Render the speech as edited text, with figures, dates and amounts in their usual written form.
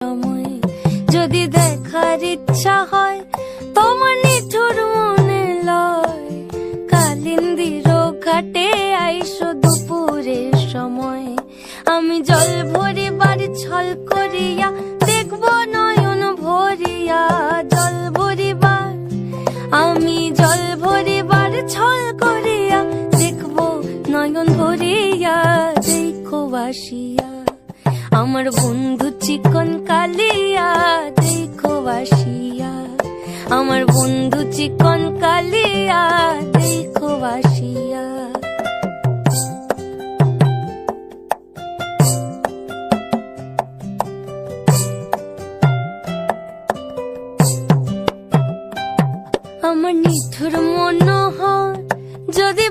সময় যদি দেখার ইচ্ছা হয় তোমার নিঠুর মনে লয়, কালিন্দির ঘাটে আইসো দুপুরের সময়। আমি জল ভরিবার ছল করিয়া দেখব নয়ন ভরিয়া, জল ভরিবার আমি জল ভরিবার ছল করিয়া দেখব নয়ন ভরিয়া। দেখো বাসিয়া আমার বন্ধু চিকন কালিয়া, দেখো বাসিয়া আমার বন্ধু চিকন কালিয়া, দেখো বাসিয়া। আমার নিঠুর মনোহর যদি